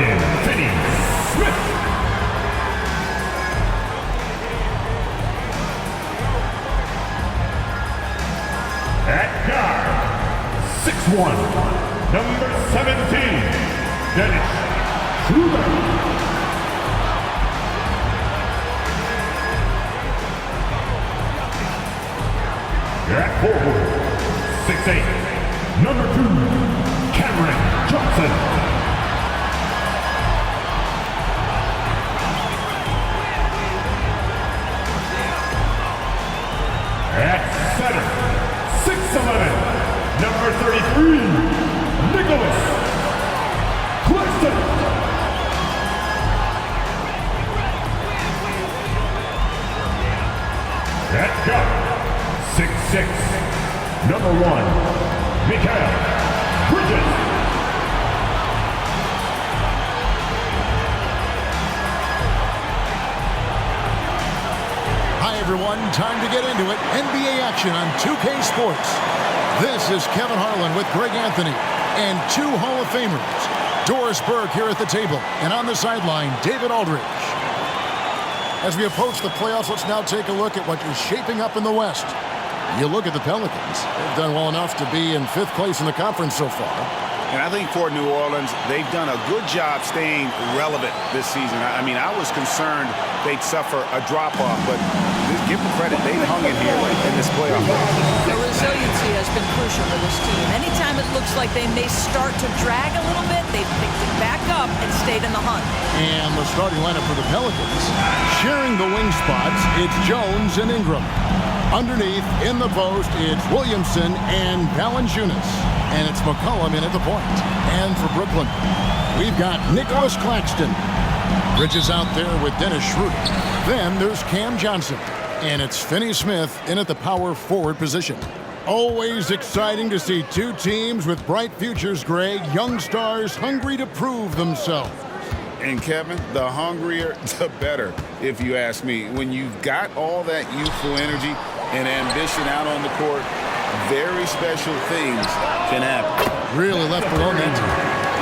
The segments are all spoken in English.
Dorian Finney-Smith. At guard, 6'1", number 17, Dennis Schroeder. At forward, 6'8", number 2, Cameron Johnson. At center, 6'11", number 33, Nicholas Claxton. At guard, 6'6", number 1, Mikael Bridges. Hi everyone, time to get into it. NBA action on 2K Sports. This is Kevin Harlan with Greg Anthony and two Hall of Famers. Doris Burke here at the table, and on the sideline, David Aldridge. As we approach the playoffs, let's now take a look at what is shaping up in the West. You look at the Pelicans. They've done well enough to be in 5th place in the conference so far. And I think for New Orleans, they've done a good job staying relevant this season. I mean, I was concerned they'd suffer a drop-off, but give them credit. They've hung in here in this playoff. The resiliency has been crucial for this team. Anytime it looks like they may start to drag a little bit, they've picked it back up and stayed in the hunt. And the starting lineup for the Pelicans, sharing the wing spots, it's Jones and Ingram. Underneath, in the post, it's Williamson and Valanciunas. And it's McCollum in at the point. And for Brooklyn, we've got Nicholas Claxton. Bridges out there with Dennis Schroeder. Then there's Cam Johnson. And it's Finney-Smith in at the power forward position. Always exciting to see two teams with bright futures, Greg. Young stars hungry to prove themselves. And Kevin, the hungrier, the better, if you ask me. When you've got all that youthful energy and ambition out on the court, very special things can happen. Really left below that.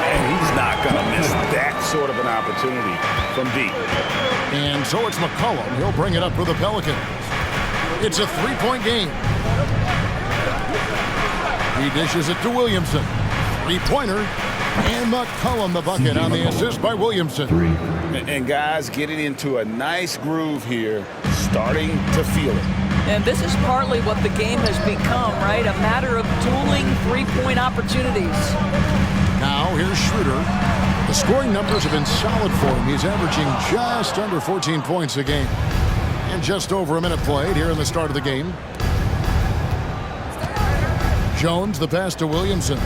And he's not going to miss that sort of an opportunity from deep. And so it's McCollum. He'll bring it up for the Pelicans. It's a three-point game. He dishes it to Williamson. Three-pointer. And McCollum the bucket on the assist by Williamson. And guys getting into a nice groove here, starting to feel it. And this is partly what the game has become, right? A matter of dueling three-point opportunities. Now here's Schroeder. The scoring numbers have been solid for him. He's averaging just under 14 points a game. And just over a minute played here in the start of the game. Jones, the pass to Williamson.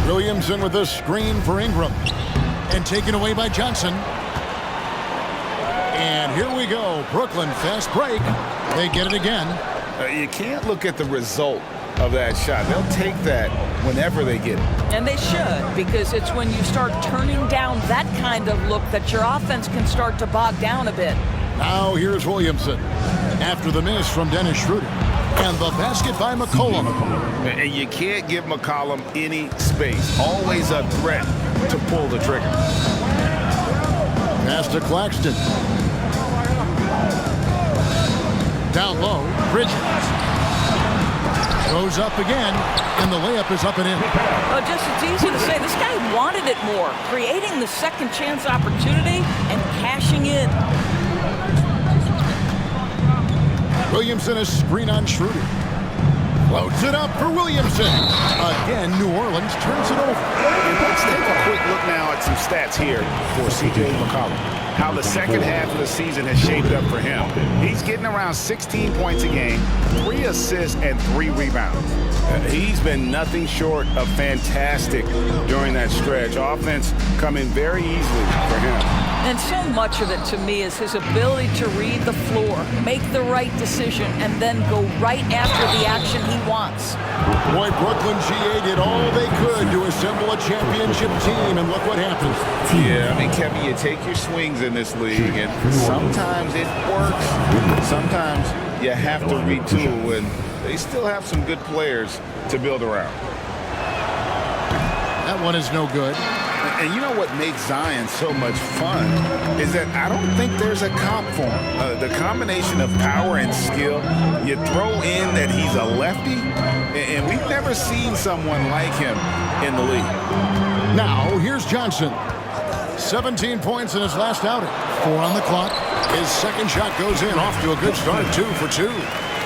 Williamson with the screen for Ingram. And taken away by Johnson. And here we go. Brooklyn, fast break. They get it again. You can't look at the result of that shot. They'll take that whenever they get it. And they should, because it's when you start turning down that kind of look that your offense can start to bog down a bit. Now here's Williamson. After the miss from Dennis Schroeder. And the basket by McCollum. And you can't give McCollum any space. Always a threat to pull the trigger. Pass to Claxton. Down low, Bridges. Goes up again, and the layup is up and in. Oh, just it's easy to say. This guy wanted it more. Creating the second chance opportunity and cashing in. Williamson is screen on Schroeder. Floats it up for Williamson. Again, New Orleans turns it over. Let's take a quick look now at some stats here for C.J. McCollum. How the second half of the season has shaped up for him. He's getting around 16 points a game, 3 assists, and 3 rebounds. He's been nothing short of fantastic during that stretch. Offense coming very easily for him. And so much of it, to me, is his ability to read the floor, make the right decision, and then go right after the action he wants. Boy, Brooklyn GA did all they could to assemble a championship team, and look what happened. Yeah, I mean, Kevin, you take your swings in this league, and sometimes it works. Sometimes you have to retool, and they still have some good players to build around. That one is no good. And you know what makes Zion so much fun is that I don't think there's a comp for him. The combination of power and skill, you throw in that he's a lefty, and we've never seen someone like him in the league. Now, here's Johnson. 17 points in his last outing. 4 on the clock. His second shot goes in, off to a good start, 2 for 2.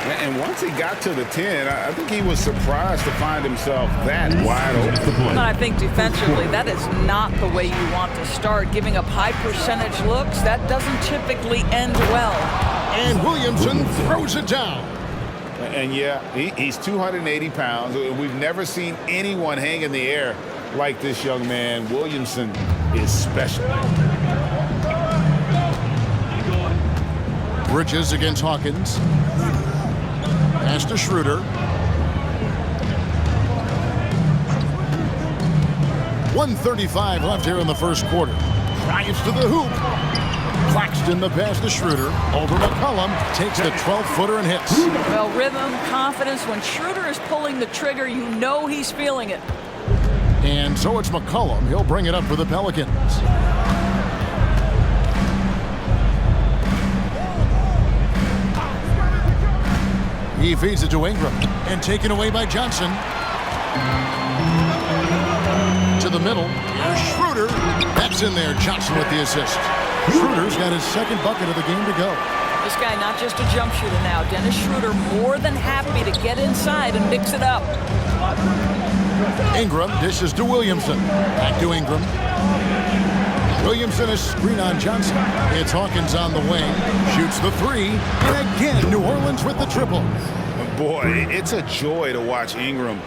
And once he got to the 10, I think he was surprised to find himself that wide open. I think defensively, that is not the way you want to start. Giving up high percentage looks, that doesn't typically end well. And Williamson throws it down. And yeah, he's 280 pounds. We've never seen anyone hang in the air like this young man. Williamson is special. Bridges against Hawkins. Pass to Schroeder. 1:35 left here in the first quarter. Drives to the hoop. Claxton the pass to Schroeder. Over McCollum. Takes the 12-footer and hits. Well, rhythm, confidence. When Schroeder is pulling the trigger, you know he's feeling it. And so it's McCollum. He'll bring it up for the Pelicans. He feeds it to Ingram, and taken away by Johnson. To the middle, here's Schroeder. That's in there, Johnson with the assist. Schroeder's got his second bucket of the game to go. This guy not just a jump shooter now. Dennis Schroeder more than happy to get inside and mix it up. Ingram dishes to Williamson. Back to Ingram. Williamson is screen on Johnson. It's Hawkins on the wing. Shoots the 3. And again, New Orleans with the triple. Boy, it's a joy to watch Ingram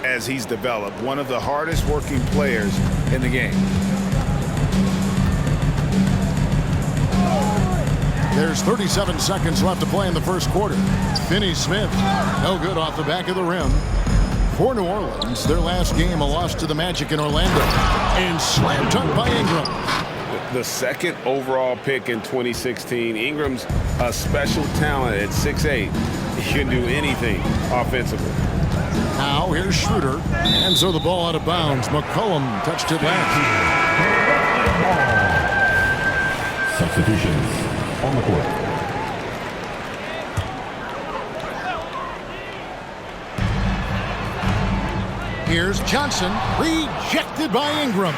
as he's developed. One of the hardest working players in the game. There's 37 seconds left to play in the first quarter. Finney-Smith, no good off the back of the rim. For New Orleans, their last game, a loss to the Magic in Orlando. And slam dunk by Ingram. The second overall pick in 2016. Ingram's a special talent at 6'8". He can do anything offensively. Now here's Schroeder. And so the ball out of bounds. McCollum touched it last. Substitutions on the court. Here's Johnson. Rejected by Ingram.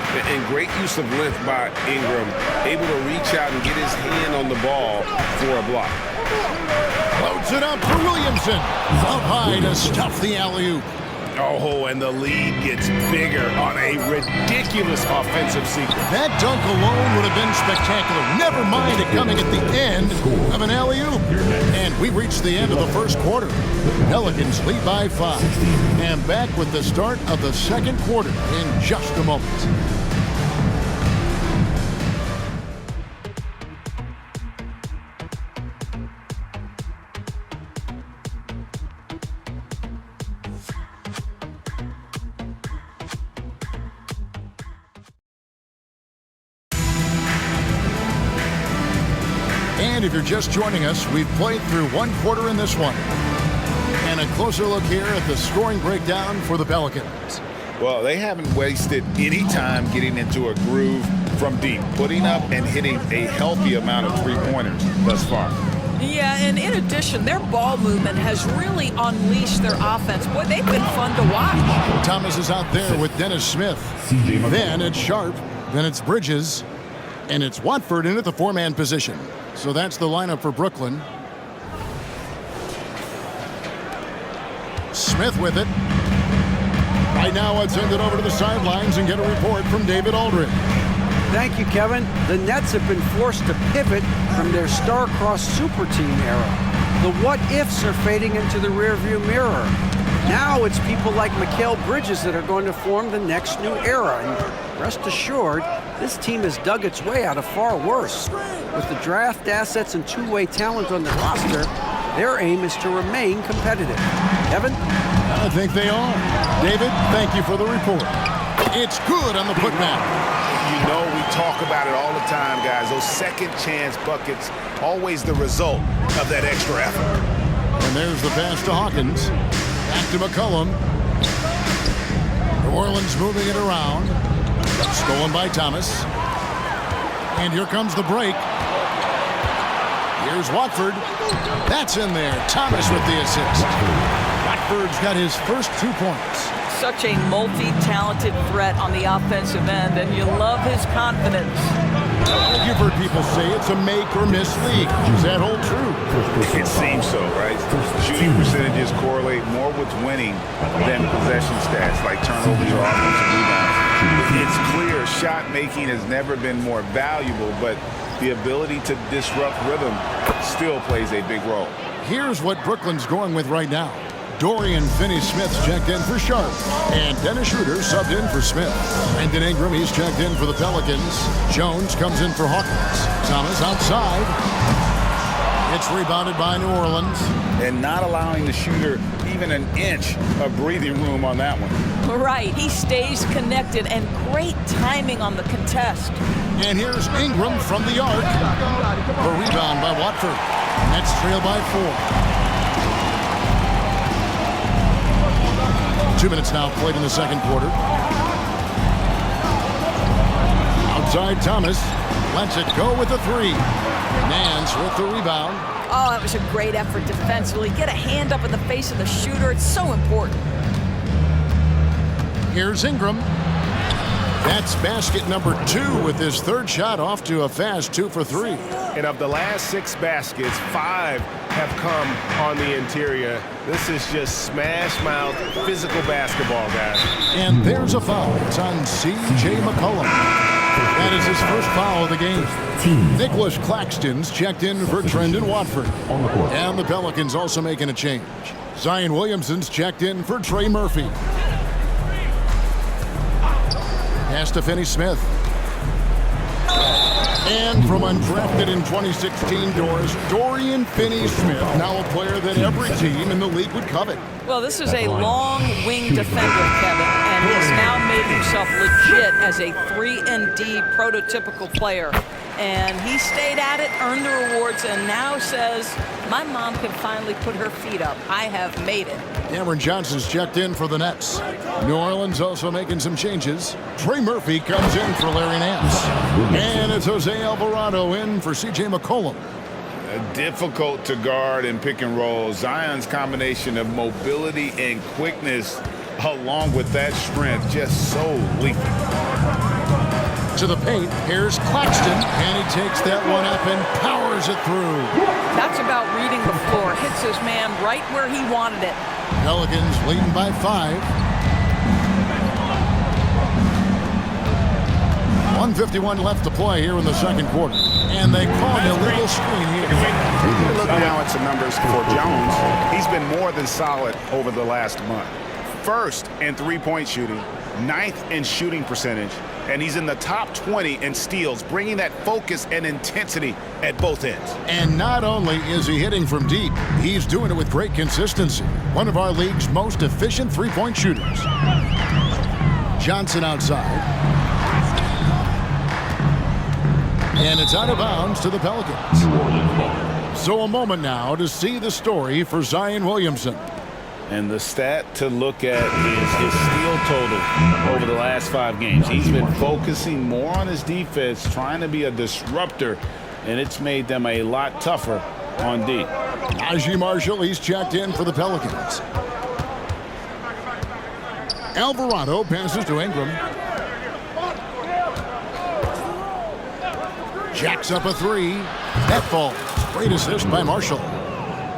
And great use of length by Ingram. Able to reach out and get his hand on the ball for a block. Loads it up for Williamson. Up high to stuff the alley-oop. Oh, and the lead gets bigger on a ridiculous offensive sequence. That dunk alone would have been spectacular. Never mind it coming at the end of an alley-oop. And we reached the end of the first quarter. Pelicans lead by 5. And back with the start of the second quarter in just a moment. And if you're just joining us, we've played through one quarter in this one. And a closer look here at the scoring breakdown for the Pelicans. Well, they haven't wasted any time getting into a groove from deep, putting up and hitting a healthy amount of three-pointers thus far. Yeah, and in addition, their ball movement has really unleashed their offense. Boy, they've been fun to watch. Thomas is out there with Dennis Smith. Then it's Sharp. Then it's Bridges. And it's Watford in at the 4-man position. So that's the lineup for Brooklyn. Smith with it. Right now, let's send it over to the sidelines and get a report from David Aldridge. Thank you, Kevin. The Nets have been forced to pivot from their star-crossed super team era. The what-ifs are fading into the rearview mirror. Now it's people like Mikal Bridges that are going to form the next new era. And rest assured, this team has dug its way out of far worse. With the draft assets and two-way talent on the roster, their aim is to remain competitive. Kevin? I think they are. David, thank you for the report. It's good on the putback. You know, we talk about it all the time, guys. Those second chance buckets, always the result of that extra effort. And there's the pass to Hawkins. Back to McCollum. New Orleans moving it around. Stolen by Thomas. And here comes the break. Here's Watford. That's in there. Thomas with the assist. Watford's got his first 2 points. Such a multi-talented threat on the offensive end, and you love his confidence. You've heard people say it's a make-or-miss league. Does that hold true? It seems so, right? Shooting percentages correlate more with winning than possession stats like turnovers or offensive rebounds. It's clear shot making has never been more valuable, but the ability to disrupt rhythm still plays a big role. Here's what Brooklyn's going with right now. Dorian Finney-Smith's checked in for Sharp. And Dennis Schroeder subbed in for Smith. Brandon Ingram, he's checked in for the Pelicans. Jones comes in for Hawkins. Thomas outside. It's rebounded by New Orleans. And not allowing the shooter even an inch of breathing room on that one. Right, he stays connected, and great timing on the contest. And here's Ingram from the arc. A rebound by Watford. Nets trail by 4. 2 minutes now played in the second quarter. Outside Thomas. Lets it go with the 3. Nance with the rebound. Oh, that was a great effort defensively. Get a hand up in the face of the shooter. It's so important. Here's Ingram. That's basket number 2 with his third shot off to a fast 2 for 3. And of the last 6 baskets, 5 have come on the interior. This is just smash-mouth physical basketball, guys. And there's a foul. It's on C.J. McCollum. That is his first foul of the game. Nicholas Claxton's checked in for Trendon Watford. And the Pelicans also making a change. Zion Williamson's checked in for Trey Murphy. Pass to Finney-Smith. And from undrafted in 2016 doors, Dorian Finney-Smith, now a player that every team in the league would covet. Well, this is a long wing defender, Kevin, and he's now made himself legit as a 3-and-D prototypical player. And he stayed at it, earned the rewards, and now says, my mom can finally put her feet up. I have made it. Cameron Johnson's checked in for the Nets. New Orleans also making some changes. Trey Murphy comes in for Larry Nance. And it's Jose Alvarado in for C.J. McCollum. Difficult to guard and pick and roll. Zion's combination of mobility and quickness along with that strength just so lethal. To the paint, here's Claxton, and he takes that one up and powers it through. That's about reading the floor. Hits his man right where he wanted it. Pelicans leading by 5. 1:51 left to play here in the second quarter. And they call an illegal screen here. Look now at some numbers for Jones. He's been more than solid over the last month. First in three-point shooting, 9th in shooting percentage, and he's in the top 20 in steals, bringing that focus and intensity at both ends. And not only is he hitting from deep, he's doing it with great consistency. One of our league's most efficient three-point shooters. Johnson outside. And it's out of bounds to the Pelicans. So a moment now to see the story for Zion Williamson. And the stat to look at is his steal total over the last 5 games. He's been focusing more on his defense, trying to be a disruptor, and it's made them a lot tougher on D. Najee Marshall, he's checked in for the Pelicans. Alvarado passes to Ingram. Jacks up a 3. That falls. Great assist by Marshall.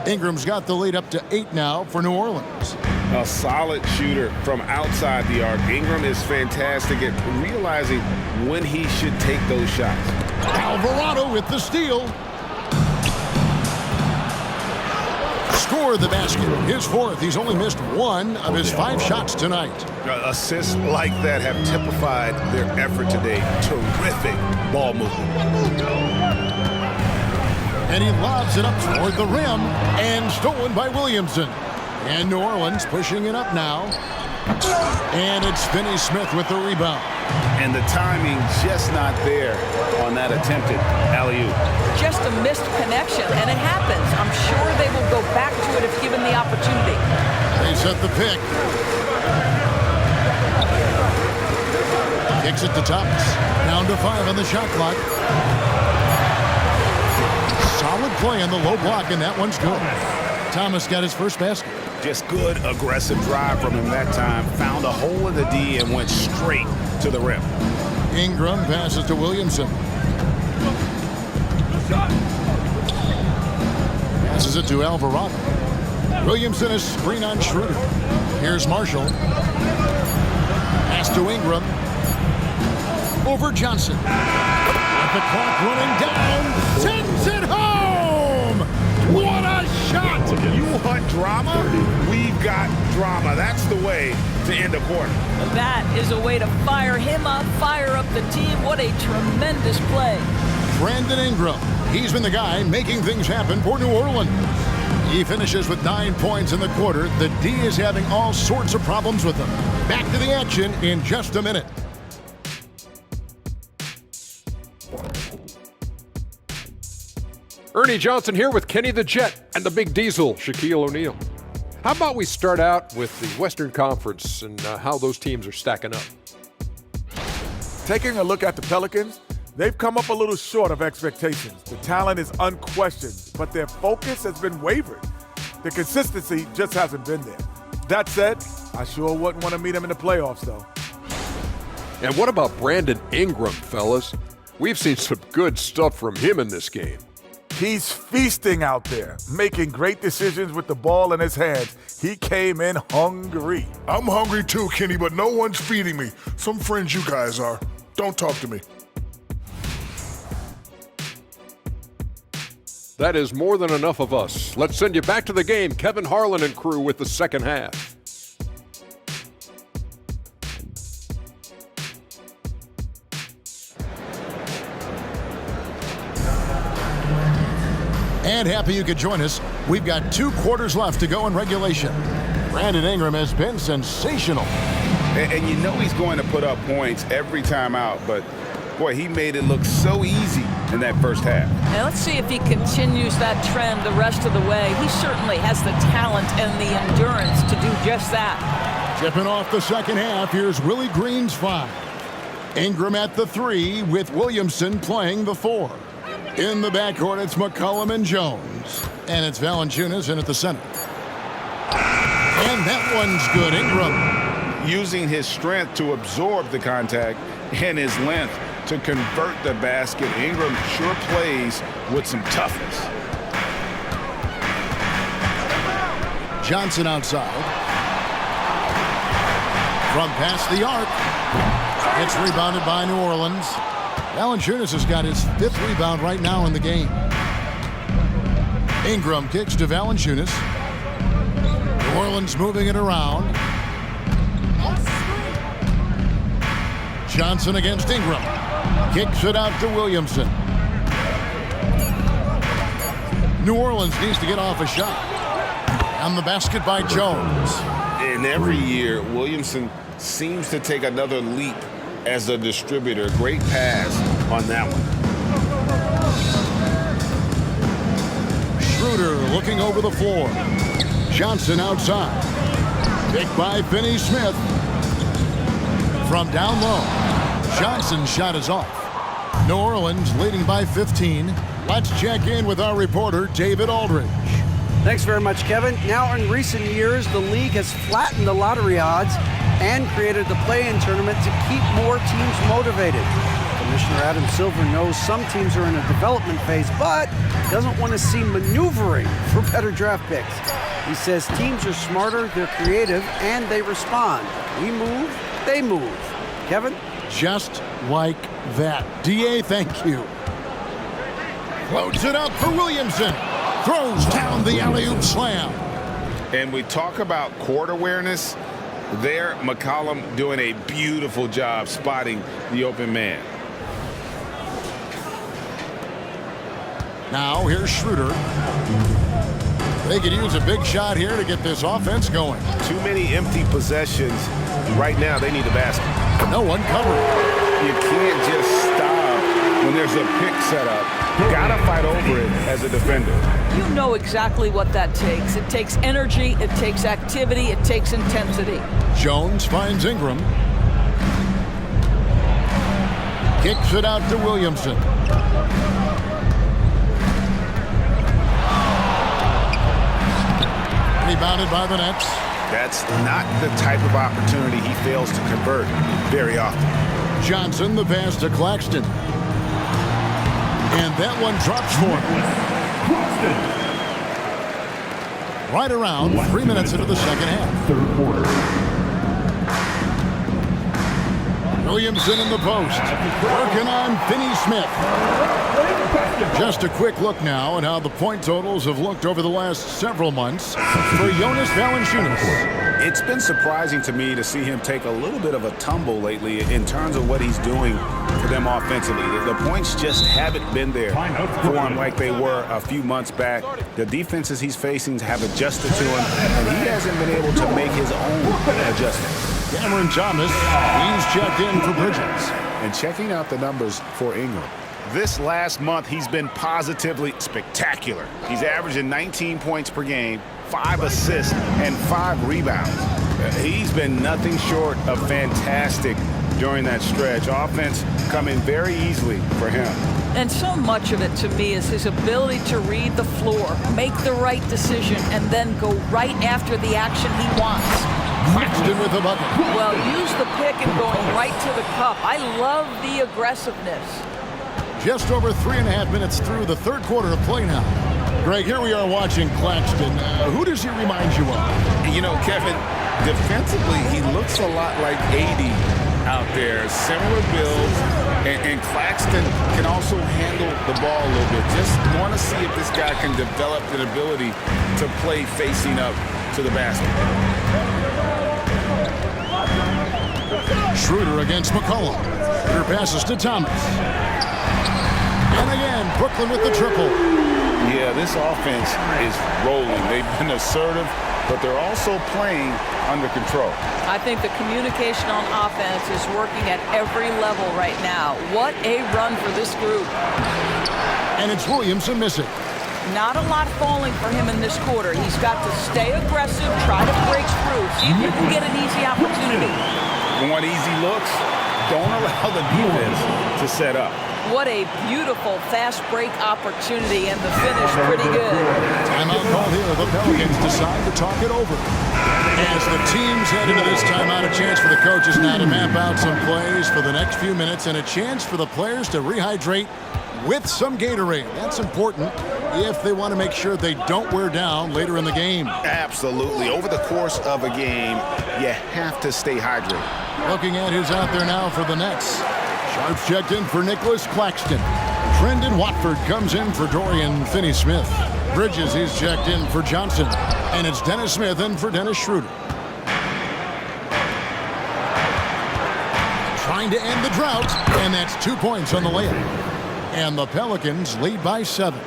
Ingram's got the lead up to 8 now for New Orleans. A solid shooter from outside the arc. Ingram is fantastic at realizing when he should take those shots. Alvarado with the steal. Scored the basket. His 4th. He's only missed 1 of his 5 shots tonight. Assists like that have typified their effort today. Terrific ball movement. And he lobs it up toward the rim and stolen by Williamson. And New Orleans pushing it up now. And it's Finney Smith with the rebound. And the timing just not there on that attempted alley-oop. Just a missed connection, and it happens. I'm sure they will go back to it if given the opportunity. They set the pick. Kicks it to Thomas. Down to 5 on the shot clock. Solid play on the low block, and that one's good. Thomas got his first basket. Just good, aggressive drive from him that time. Found a hole in the D and went straight to the rim. Ingram passes to Williamson. Passes it to Alvarado. Williamson is screen on Schroeder. Here's Marshall. Pass to Ingram. Over Johnson. With the clock running down. Sends it home! What a shot! You want drama? We've got drama. That's the way to end a quarter. That is a way to fire him up, fire up the team. What a tremendous play. Brandon Ingram. He's been the guy making things happen for New Orleans. He finishes with 9 points in the quarter. The D is having all sorts of problems with him. Back to the action in just a minute. Ernie Johnson here with Kenny the Jet and the Big Diesel, Shaquille O'Neal. How about we start out with the Western Conference and how those teams are stacking up? Taking a look at the Pelicans, they've come up a little short of expectations. The talent is unquestioned, but their focus has been wavering. The consistency just hasn't been there. That said, I sure wouldn't want to meet them in the playoffs, though. And what about Brandon Ingram, fellas? We've seen some good stuff from him in this game. He's feasting out there, making great decisions with the ball in his hands. He came in hungry. I'm hungry too, Kenny, but no one's feeding me. Some friends you guys are. Don't talk to me. That is more than enough of us. Let's send you back to the game, Kevin Harlan and crew with the second half. And happy you could join us. We've got 2 quarters left to go in regulation. Brandon Ingram has been sensational. And you know he's going to put up points every time out, but boy, he made it look so easy in that first half. Now let's see if he continues that trend the rest of the way. He certainly has the talent and the endurance to do just that. Tipping off the second half, here's Willie Green's 5. Ingram at the 3 with Williamson playing the 4. In the backcourt, it's McCollum and Jones. And it's Valanciunas in at the center. And that one's good. Ingram. Using his strength to absorb the contact and his length to convert the basket. Ingram sure plays with some toughness. Johnson outside. From past the arc. It's rebounded by New Orleans. Valanciunas has got his 5th rebound right now in the game. Ingram kicks to Valanciunas. New Orleans moving it around. Johnson against Ingram. Kicks it out to Williamson. New Orleans needs to get off a shot. On the basket by Jones. And every year, Williamson seems to take another leap as a distributor. Great pass on that one. Schroeder looking over the floor. Johnson outside. Picked by Finney Smith. From down low. Johnson's shot is off. New Orleans leading by 15. Let's check in with our reporter, David Aldridge. Thanks very much, Kevin. Now, in recent years, the league has flattened the lottery odds and created the play-in tournament to keep more teams motivated. Commissioner Adam Silver knows some teams are in a development phase, but doesn't want to see maneuvering for better draft picks. He says teams are smarter, they're creative, and they respond. We move, they move. Kevin? Just like that. D.A., thank you. Floats it up for Williamson. Throws down the alley-oop slam. And we talk about court awareness. There, McCollum doing a beautiful job spotting the open man. Now, here's Schroeder. They could use a big shot here to get this offense going. Too many empty possessions. Right now, they need a basket. No one covering. You can't just stop when there's a pick set up. You gotta fight over it as a defender. You know exactly what that takes. It takes energy, it takes activity, it takes intensity. Jones finds Ingram. Kicks it out to Williamson. Rebounded by the Nets. That's not the type of opportunity he fails to convert very often. Johnson, the pass to Claxton. And that one drops for him. Right around 3 minutes into the second half. Third quarter. Williamson in the post. Working on Finney-Smith. Just a quick look now at how the point totals have looked over the last several months for Jonas Valanciunas. It's been surprising to me to see him take a little bit of a tumble lately in terms of what he's doing for them offensively. The points just haven't been there for him like they were a few months back. The defenses he's facing have adjusted to him, and he hasn't been able to make his own adjustments. Cameron Thomas, he's checked in for Bridges. And checking out the numbers for Ingram. This last month, he's been positively spectacular. He's averaging 19 points per game, 5 assists, and 5 rebounds. He's been nothing short of fantastic during that stretch. Offense coming very easily for him. And so much of it to me is his ability to read the floor, make the right decision, and then go right after the action he wants. Claxton with the bucket. Well, use the pick and going right to the cup. I love the aggressiveness. Just over 3.5 minutes through the third quarter of play now. Greg, here we are watching Claxton. Who does he remind you of? You know, Kevin, defensively, he looks a lot like AD out there. Similar builds, and Claxton can also handle the ball a little bit. Just want to see if this guy can develop an ability to play facing up to the basket. Schroeder against McCollum. Schroeder passes to Thomas. And again, Brooklyn with the triple. Yeah, this offense is rolling. They've been assertive, but they're also playing under control. I think the communication on offense is working at every level right now. What a run for this group. And it's Williamson missing. Not a lot falling for him in this quarter. He's got to stay aggressive, try to break through, see if you can get an easy opportunity. Want easy looks? Don't allow the defense to set up. What a beautiful fast break opportunity, and the finish pretty good. Timeout call here. The Pelicans decide to talk it over. As the teams head into this timeout, a chance for the coaches now to map out some plays for the next few minutes and a chance for the players to rehydrate with some Gatorade. That's important if they want to make sure they don't wear down later in the game. Absolutely. Over the course of a game, you have to stay hydrated. Looking at who's out there now for the Nets. Sharps checked in for Nicholas Claxton. Trendon Watford comes in for Dorian Finney-Smith. Bridges, he's checked in for Johnson. And it's Dennis Smith in for Dennis Schroeder. Trying to end the drought, and that's 2 points on the layup. And the Pelicans lead by 7.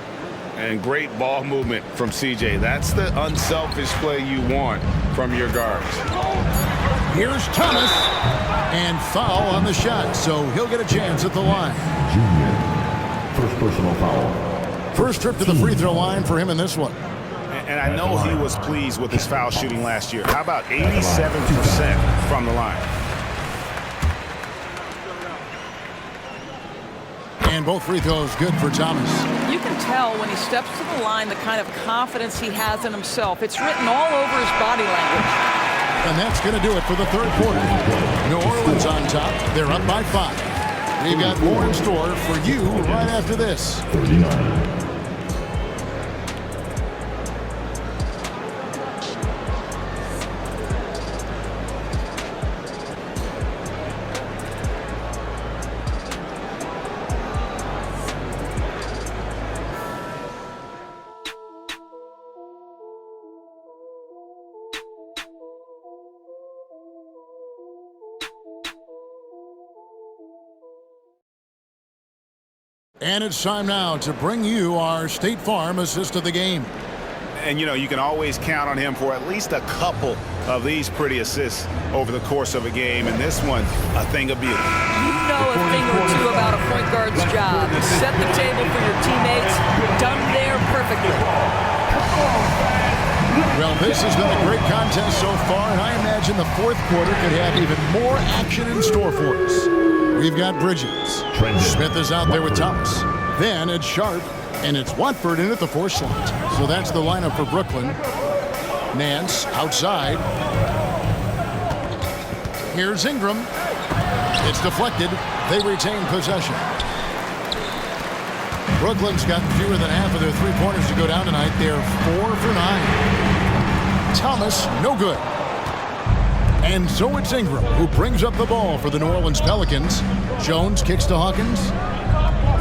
And great ball movement from CJ. That's the unselfish play you want from your guards. Here's Thomas. And foul on the shot, so he'll get a chance at the line. Junior. First personal foul. First trip to the free throw line for him in this one. And I know he was pleased with his foul shooting last year. How about 87% from the line? And both free throws good for Thomas. You can tell when he steps to the line the kind of confidence he has in himself. It's written all over his body language. And that's going to do it for the third quarter. New Orleans on top. They're up by 5. We've got more in store for you right after this. 39. And it's time now to bring you our State Farm assist of the game. And, you know, you can always count on him for at least a couple of these pretty assists over the course of a game. And this one, a thing of beauty. You know a thing or two about a point guard's job. Set the table for your teammates. Done there perfectly. Well, this has been a great contest so far, and I imagine the fourth quarter could have even more action in store for us. We've got Bridges. Smith is out there with Thomas. Then it's Sharp, and it's Watford in at the 4 slot. So that's the lineup for Brooklyn. Nance outside. Here's Ingram. It's deflected. They retain possession. Brooklyn's got fewer than half of their three-pointers to go down tonight. They're 4 for 9. Thomas, no good. And so it's Ingram who brings up the ball for the New Orleans Pelicans. Jones kicks to Hawkins.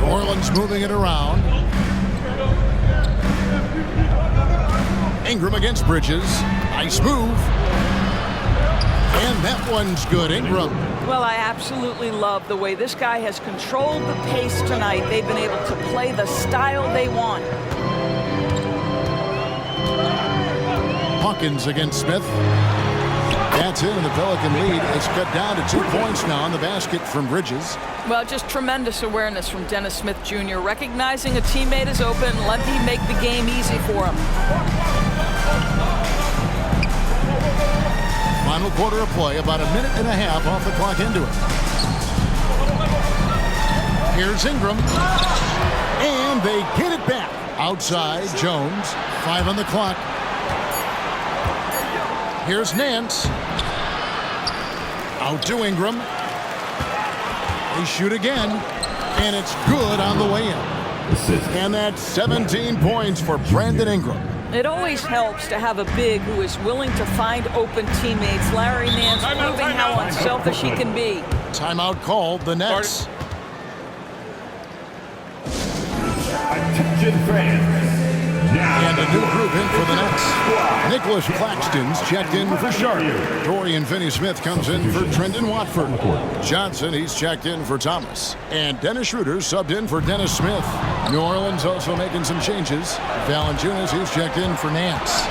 New Orleans moving it around. Ingram against Bridges. Nice move. And that one's good. Ingram. Well, I absolutely love the way this guy has controlled the pace tonight. They've been able to play the style they want. Hawkins against Smith. That's it, and the Pelican lead is cut down to 2 points now on the basket from Bridges. Well, just tremendous awareness from Dennis Smith Jr. Recognizing a teammate is open, let him make the game easy for him. Final quarter of play, about a minute and a half off the clock into it. Here's Ingram. And they get it back. Outside, Jones. 5 on the clock. Here's Nance. Out to Ingram. They shoot again. And it's good on the way in. And that's 17 points for Brandon Ingram. It always helps to have a big who is willing to find open teammates. Larry Nance proving how unselfish he can be. Timeout called, the Nets. Attention fans. And a new group in for the Nets. Nicholas Claxton's checked in for Sharp. Dorian Finney-Smith comes in for Trendon Watford. Johnson, he's checked in for Thomas. And Dennis Schroeder subbed in for Dennis Smith. New Orleans also making some changes. Valanciunas, he's checked in for Nance.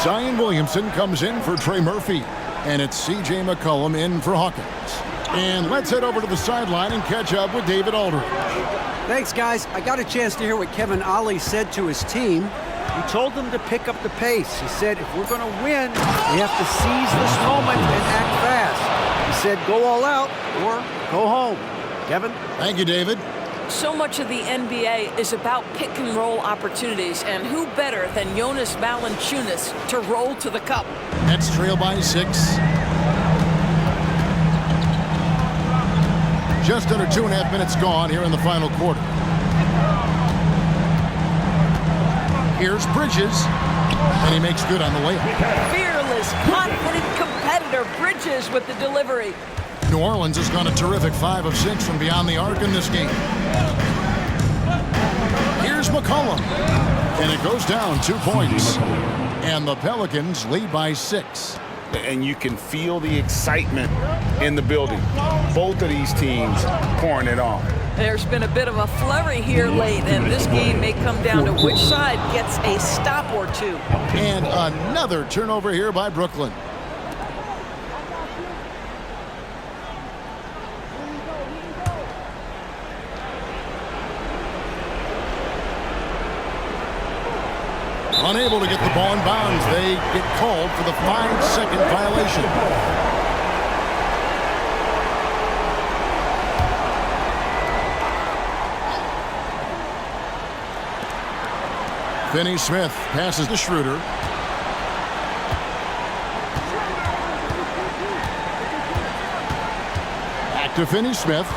Zion Williamson comes in for Trey Murphy. And it's C.J. McCollum in for Hawkins. And let's head over to the sideline and catch up with David Aldridge. Thanks, guys. I got a chance to hear what Kevin Ollie said to his team. He told them to pick up the pace. He said, if we're going to win, we have to seize this moment and act fast. He said, go all out or go home. Kevin? Thank you, David. So much of the NBA is about pick and roll opportunities, and who better than Jonas Valanciunas to roll to the cup? Nets trail by 6. Just under 2.5 minutes gone here in the final quarter. Here's Bridges, and he makes good on the way. Fearless, confident competitor. Bridges with the delivery. New Orleans has gone a terrific 5 of 6 from beyond the arc in this game. Here's McCollum, and it goes down 2 points. And the Pelicans lead by 6. And you can feel the excitement in the building. Both of these teams pouring it on. There's been a bit of a flurry here late, and this game may come down to which side gets a stop or two. And another turnover here by Brooklyn. Unable to get the ball in bounds. They get called for the 5-second violation. Finney-Smith passes to Schroeder. Back to Finney-Smith.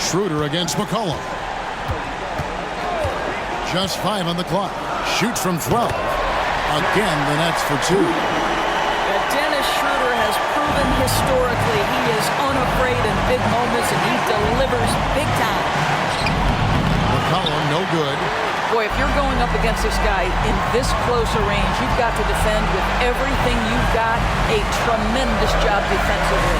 Schroeder against McCollum. Just 5 on the clock. Shoots from 12. Again, the Nets for 2. Dennis Schroeder has proven historically he is unafraid in big moments, and he delivers big time. McCollum, no good. Boy, if you're going up against this guy in this close a range, you've got to defend with everything you've got. A tremendous job defensively.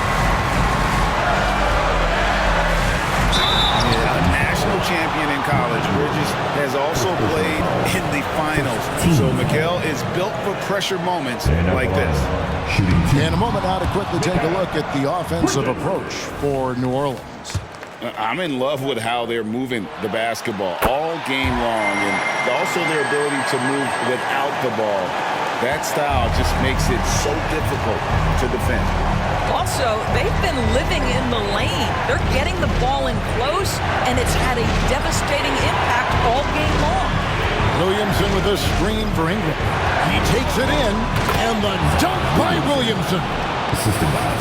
A national champion in college. Bridges has also played in the finals. So Mikal is built for pressure moments like this. And a moment now to quickly take a look at the offensive approach for New Orleans. I'm in love with how they're moving the basketball all game long, and also their ability to move without the ball. That style just makes it so difficult to defend. Also, they've been living in the lane. They're getting the ball in close, and it's had a devastating impact all game long. Williamson with a screen for Ingram. He takes it in, and the dunk by Williamson.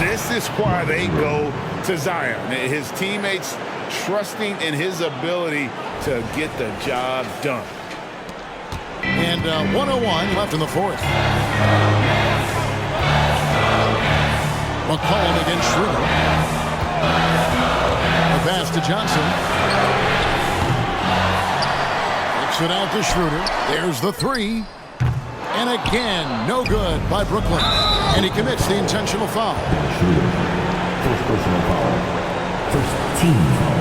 This is why they go to Zion. His teammates trusting in his ability to get the job done. And 101 left in the fourth. McCollum against Schroeder. The pass to Johnson. Kicks it out to Schroeder. There's the three. And again, no good by Brooklyn. And he commits the intentional foul. Schroeder. First personal foul. First team foul.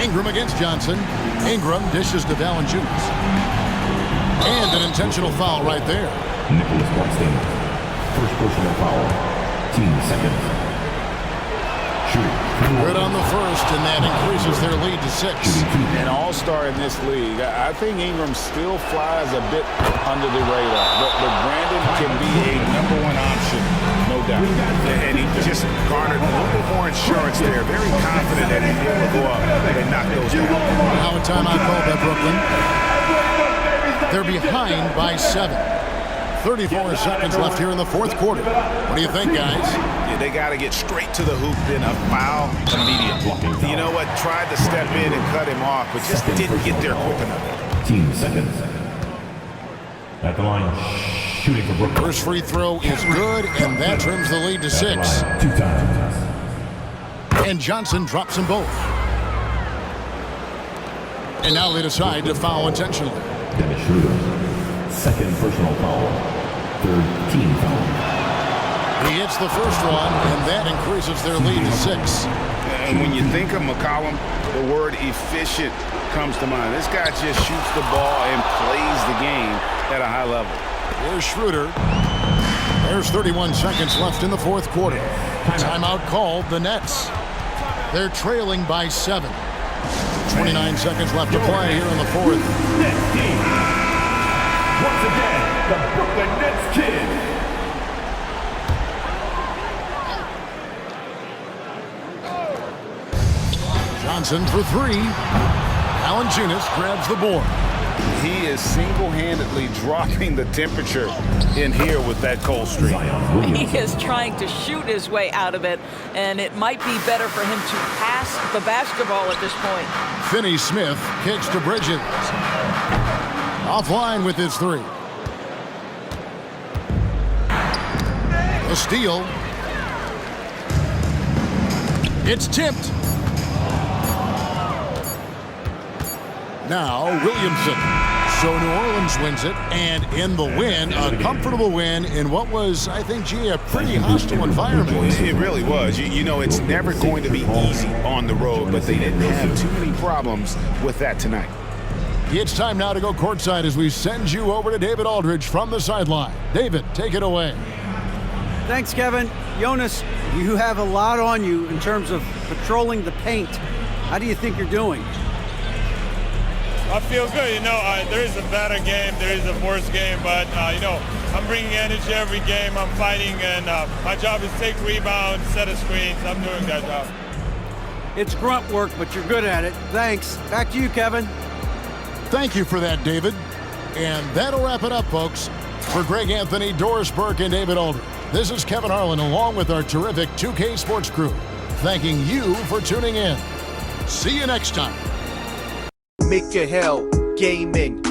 Ingram against Johnson. Ingram dishes to Valanciunas. And an intentional foul right there. Nicholas Blackstone. First personal foul. Team second. Good on the first, and that increases their lead to 6. An all-star in this league. I think Ingram still flies a bit under the radar, but Brandon can be a #1 option, no doubt. And he just garnered a little bit more insurance there. Very confident that he'd be able to go up and knock those down. Now a timeout called by Brooklyn. They're behind by 7. 34 seconds left here in the fourth quarter. What do you think, guys? Yeah, they got to get straight to the hoop, then a foul immediately. You know what? Tried to step in and cut him off, but just didn't get there quick enough. Team second. At the line, shooting for Brooklyn. First free throw is good, and that trims the lead to 6. 2 times. And Johnson drops them both. And now they decide to foul intentionally. Dennis Schroeder. Second personal foul. Third team foul. He hits the first one, and that increases their lead to 6. And when you think of McCollum, the word efficient comes to mind. This guy just shoots the ball and plays the game at a high level. Here's Schroeder. There's 31 seconds left in the fourth quarter. Timeout called the Nets. They're trailing by 7. 29 seconds left to play here in the fourth. Once again, the Brooklyn Nets kid. Johnson for 3. Valanciunas grabs the board. He is single-handedly dropping the temperature in here with that cold streak. He is trying to shoot his way out of it, and it might be better for him to pass the basketball at this point. Finney-Smith kicks to Bridges. Offline with his 3. The steal. It's tipped. Now Williamson. So New Orleans wins it, and in the win, a comfortable win in what was, I think, a pretty hostile environment. It really was. You know, it's never going to be easy on the road, but they didn't have too many problems with that tonight. It's time now to go courtside as we send you over to David Aldridge from the sideline. David, take it away. Thanks, Kevin. Jonas, you have a lot on you in terms of patrolling the paint. How do you think you're doing? I feel good. You know, there is a better game, there is a worse game, but, you know, I'm bringing energy every game. I'm fighting, and my job is take rebounds, set of screens. I'm doing that job. It's grunt work, but you're good at it. Thanks. Back to you, Kevin. Thank you for that, David. And that'll wrap it up, folks. For Greg Anthony, Doris Burke, and David Aldridge, this is Kevin Harlan along with our terrific 2K Sports crew, thanking you for tuning in. See you next time. Make your hell gaming.